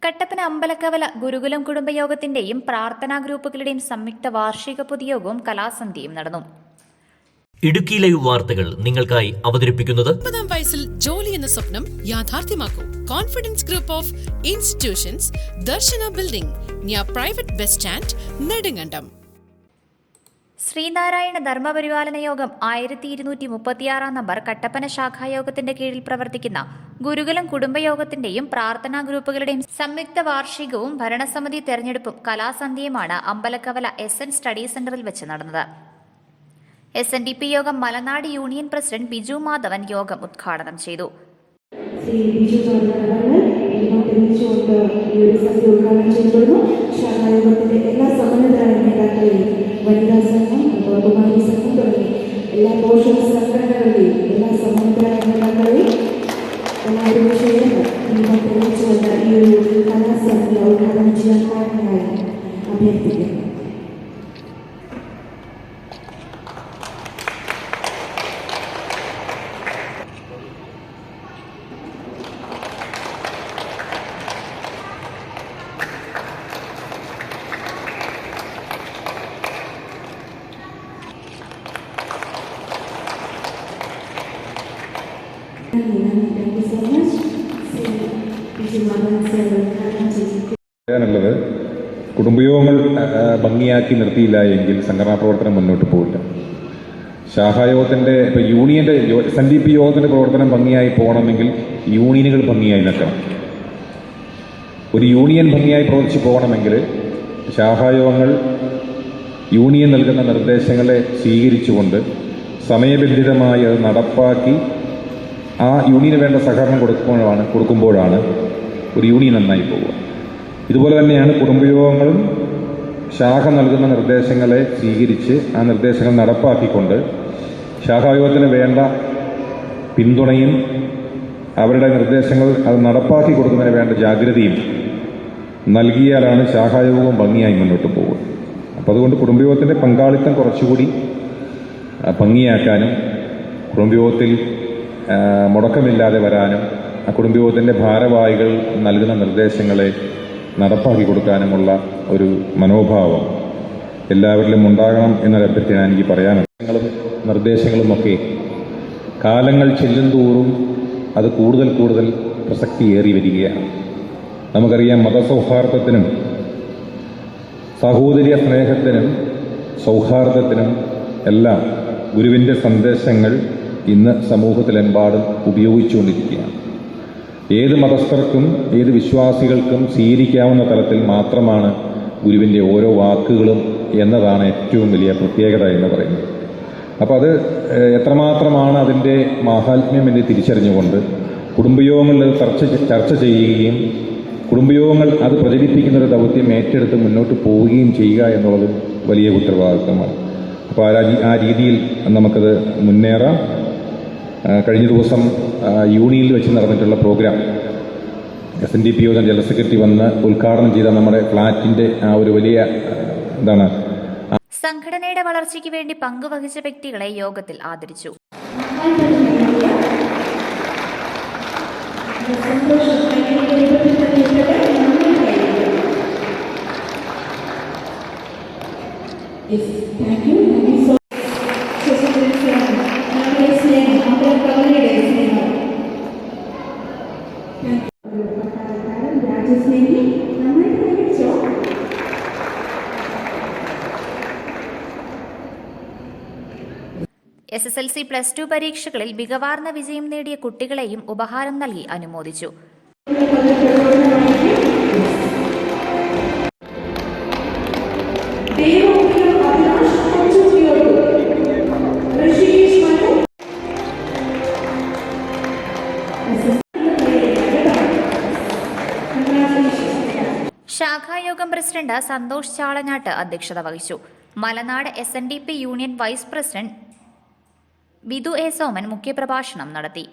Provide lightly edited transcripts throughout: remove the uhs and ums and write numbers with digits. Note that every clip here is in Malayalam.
കട്ടപ്പന അമ്പലക്കവല ഗുരുകുലം കുടുംബയോഗത്തിന്റെയും പ്രാർത്ഥനാ ഗ്രൂപ്പുകളുടെയും സംയുക്ത വാർഷിക പൊതുയോഗവും കലാസന്ധ്യയും നടന്നു. ഇടുക്കി ലൈവ് വാർത്തകൾ നിങ്ങൾക്കായി അവതരിപ്പിക്കുന്നത് 30-ാം വയസ്സിൽ ജോലി എന്ന സ്വപ്നം യാഥാർത്ഥ്യമാക്കൂ. Confidence group of institutions, Darshana building, near private bus stand, Nedumkandam. Sree Narayana Dharma Paripalana Yogam 1236 number Kattappana ശാഖായോഗത്തിന്റെ കീഴിൽ പ്രവർത്തിക്കുന്ന ഗുരുകുലം കുടുംബയോഗത്തിന്റെയും പ്രാർത്ഥനാ ഗ്രൂപ്പുകളുടെയും സംയുക്ത വാർഷികവും ഭരണസമിതി തെരഞ്ഞെടുപ്പും കലാസന്ധ്യയുമാണ് അമ്പലക്കവല SN സ്റ്റഡി സെന്ററിൽ വെച്ച് നടന്നത്. SNDP യോഗം മലനാട് യൂണിയൻ പ്രസിഡന്റ് ബിജു മാധവൻ യോഗം ഉദ്ഘാടനം ചെയ്തു. എല്ലാ സമ്മന്നതരായ നേതാക്കളെയും, വനിതാ സംഘം, കുമാരി സംഘം തുടങ്ങി എല്ലാ പോഷക സംഘടനകളെയും എല്ലാ സമ്മന്നതരായ നേതാക്കളെയും എല്ലാവരും ചേർന്ന് തെളിയിച്ചുകൊണ്ട് ഈ ഒരു കലാസന്ധ്യ ഉദ്ഘാടനം ചെയ്യാൻ കാരണമായി അഭ്യർത്ഥിക്കുന്നു. പറയാനുള്ളത്, കുടുംബയോഗങ്ങൾ ഭംഗിയാക്കി നിർത്തിയില്ല എങ്കിൽ സംഘടനാ പ്രവർത്തനം മുന്നോട്ട് പോയില്ല. ശാഖായോഗത്തിൻ്റെ ഇപ്പോൾ യൂണിയൻ്റെ SNDP യോഗത്തിൻ്റെ പ്രവർത്തനം ഭംഗിയായി പോകണമെങ്കിൽ യൂണിയനുകൾ ഭംഗിയായി നിൽക്കണം. ഒരു യൂണിയൻ ഭംഗിയായി പ്രവർത്തിച്ച് പോകണമെങ്കിൽ ശാഖായോഗങ്ങൾ യൂണിയൻ നൽകുന്ന നിർദ്ദേശങ്ങളെ സ്വീകരിച്ചുകൊണ്ട് സമയബന്ധിതമായി അത് നടപ്പാക്കി ആ യൂണിയന് വേണ്ട സഹകരണം കൊടുക്കുമ്പോഴാണ് ഒരു യൂണിയൻ നന്നായി പോകുക. ഇതുപോലെ തന്നെയാണ് കുടുംബയോഗങ്ങളും ശാഖ നൽകുന്ന നിർദ്ദേശങ്ങളെ സ്വീകരിച്ച് ആ നിർദ്ദേശങ്ങൾ നടപ്പാക്കിക്കൊണ്ട് ശാഖായോഗത്തിന് വേണ്ട പിന്തുണയും അവരുടെ നിർദ്ദേശങ്ങൾ അത് നടപ്പാക്കി കൊടുക്കുന്നതിന് വേണ്ട ജാഗ്രതയും നൽകിയാലാണ് ശാഖായോഗവും ഭംഗിയായി മുന്നോട്ട് പോകുക. അപ്പോൾ അതുകൊണ്ട് കുടുംബയോഗത്തിൻ്റെ പങ്കാളിത്തം കുറച്ചുകൂടി ഭംഗിയാക്കാനും കുടുംബയോഗത്തിൽ മുടക്കമില്ലാതെ വരാനും ആ കുടുംബയോഗത്തിൻ്റെ ഭാരവാഹികൾ നൽകുന്ന നിർദ്ദേശങ്ങളെ നടപ്പാക്കി കൊടുക്കാനുമുള്ള ഒരു മനോഭാവം എല്ലാവരിലും ഉണ്ടാകണം എന്നൊരു അഭ്യർത്ഥന എനിക്ക് പറയാനുണ്ട്. നിർദ്ദേശങ്ങളുമൊക്കെ കാലങ്ങൾ ചെല്ലുന്തോറും അത് കൂടുതൽ പ്രസക്തിയേറി വരികയാണ്. നമുക്കറിയാം, മതസൗഹാർദ്ദത്തിനും സഹോദര്യ സ്നേഹത്തിനും സൗഹാർദ്ദത്തിനും എല്ലാം ഗുരുവിൻ്റെ സന്ദേശങ്ങൾ ഇന്ന് സമൂഹത്തിലെമ്പാടും ഉപയോഗിച്ചുകൊണ്ടിരിക്കുകയാണ്. ഏത് മതസ്ഥർക്കും ഏത് വിശ്വാസികൾക്കും സ്വീകരിക്കാവുന്ന തലത്തിൽ മാത്രമാണ് ഗുരുവിൻ്റെ ഓരോ വാക്കുകളും എന്നതാണ് ഏറ്റവും വലിയ പ്രത്യേകത എന്ന് പറയുന്നത്. അപ്പോൾ അത് എത്രമാത്രമാണ് അതിൻ്റെ മാഹാത്മ്യം എന്ന് തിരിച്ചറിഞ്ഞുകൊണ്ട് കുടുംബയോഗങ്ങളിൽ ചർച്ച ചെയ്യുകയും കുടുംബയോഗങ്ങൾ അത് പ്രചരിപ്പിക്കുന്നൊരു ദൗത്യം ഏറ്റെടുത്ത് മുന്നോട്ട് പോവുകയും ചെയ്യുക എന്നുള്ളതും വലിയ ഉത്തരവാദിത്തമാണ്. അപ്പോൾ ആ രീതിയിൽ നമുക്കത് മുന്നേറാം. കഴിഞ്ഞ ദിവസം യൂണിയനിൽ വെച്ച് നടന്നിട്ടുള്ള പ്രോഗ്രാം SNDP യോഗം ജനറൽ സെക്രട്ടറി വന്ന് ഉദ്ഘാടനം ചെയ്ത നമ്മുടെ ഫ്ളാറ്റിൻ്റെ ആ ഒരു വലിയ സംഘടനയുടെ വളർച്ചയ്ക്ക് വേണ്ടി പങ്കുവഹിച്ച വ്യക്തികളെ യോഗത്തിൽ ആദരിച്ചു. SSLC +2 പരീക്ഷകളിൽ മികവാർന്ന വിജയം നേടിയ കുട്ടികളെയും ഉപഹാരം നൽകി അനുമോദിച്ചു. ശാഖായോഗം പ്രസിഡന്റ് സന്തോഷ് ചാളഞ്ഞാട്ട് അധ്യക്ഷത വഹിച്ചു. Malanad SNDP union vice president Bidu A. Soman മുഖ്യപ്രഭാഷണം നടത്തി.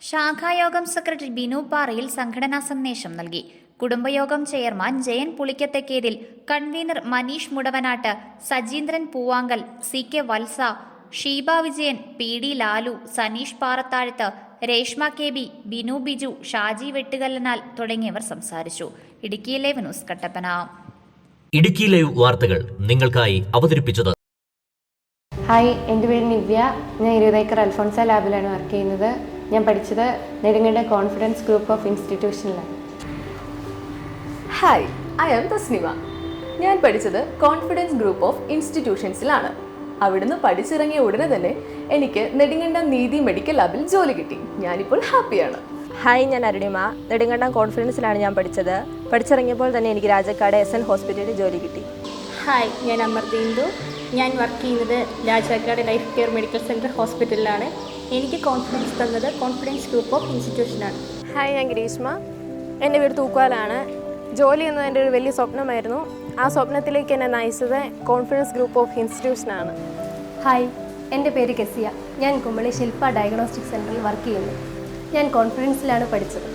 ശാഖായോഗം സെക്രട്ടറി ബിനു പാറയിൽ സംഘടനാ സന്ദേശം നൽകി. കുടുംബയോഗം chairman Jayan Pulikkathekkethil, convenor Maneesh Mudavanattu, Sajeendran Poovankal, CK Valsa, Sheeba Vijayan, PD Lalu, Saneesh Parathazhathu, Reshma KB, Binu Biju, Shaji Vettukallanal തുടങ്ങിയവർ സംസാരിച്ചു. Idukki live news Kattappana. Idukki live വാർത്തകൾ നിങ്ങൾക്കായി അവതരിപ്പിച്ചത്. ഹായ്, എൻ്റെ പേര് നിവ്യ. ഞാൻ 20 ഏക്കർ അൽഫോൺസ ലാബിലാണ് വർക്ക് ചെയ്യുന്നത്. ഞാൻ പഠിച്ചത് നെടുങ്കണ്ടം കോൺഫിഡൻസ് ഗ്രൂപ്പ് ഓഫ് ഇൻസ്റ്റിറ്റ്യൂഷനിലാണ്. Hi, I am Tasnima. ഞാൻ പഠിച്ചത് കോൺഫിഡൻസ് ഗ്രൂപ്പ് ഓഫ് ഇൻസ്റ്റിറ്റ്യൂഷൻസിലാണ്. അവിടുന്ന് പഠിച്ചിറങ്ങിയ ഉടനെ തന്നെ എനിക്ക് നെടുങ്കണ്ടം നീതി മെഡിക്കൽ ലാബിൽ ജോലി കിട്ടി. ഞാനിപ്പോൾ ഹാപ്പിയാണ്. ഹായ്, ഞാൻ അരുണിമ. നെടുങ്കണ്ടം കോൺഫിഡൻസിലാണ് ഞാൻ പഠിച്ചത്. പഠിച്ചിറങ്ങിയപ്പോൾ തന്നെ എനിക്ക് രാജാക്കാട് SN ഹോസ്പിറ്റലിൽ ജോലി കിട്ടി. ഹായ്, ഞാൻ അമർദീന്ദു. ഞാൻ വർക്ക് ചെയ്യുന്നത് Rajakkad Life Care Medical Centre ഹോസ്പിറ്റലിലാണ്. എനിക്ക് കോൺഫിഡൻസ് തന്നത് കോൺഫിഡൻസ് ഗ്രൂപ്പ് ഓഫ് ഇൻസ്റ്റിറ്റ്യൂഷനാണ്. ഹായ്, ഞാൻ ഗ്രീഷ്മ. എൻ്റെ വീട് തൂക്കുവാലാണ്. ജോലി എന്നത് എൻ്റെ ഒരു വലിയ സ്വപ്നമായിരുന്നു. ആ സ്വപ്നത്തിലേക്ക് എന്നെ നയിച്ചത് കോൺഫിഡൻസ് ഗ്രൂപ്പ് ഓഫ് ഇൻസ്റ്റിറ്റ്യൂഷനാണ്. ഹായ്, എൻ്റെ പേര് കെസിയ. ഞാൻ കുമ്പളി ശില്പ ഡയഗ്നോസ്റ്റിക് സെൻറ്ററിൽ വർക്ക് ചെയ്യുന്നു. ഞാൻ കോൺഫിഡൻസിലാണ് പഠിച്ചത്.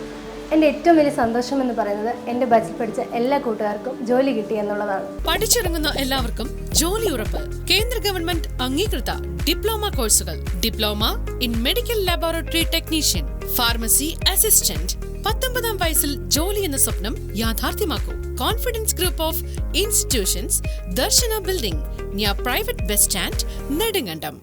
എൻ്റെ ഏറ്റവും വലിയ സന്തോഷം എന്ന് പറയുന്നത് എൻ്റെ ബാച്ചിൽ പഠിച്ച എല്ലാ കൂട്ടുകാർക്കും ജോലി കിട്ടി എന്നുള്ളതാണ്. പഠിച്ചിറങ്ങുന്ന എല്ലാവർക്കും ജോലി ഉറപ്പ്. കേന്ദ്ര ഗവൺമെന്റ് അംഗീകൃത ഡിപ്ലോമ കോഴ്സുകൾ. Diploma in medical laboratory technician, pharmacy assistant. 19-ാം വയസ്സിൽ ജോലി എന്ന സ്വപ്നം യാഥാർത്ഥ്യമാക്കൂ. Confidence group of institutions, Darshana building, near private bus stand, Nedumkandam.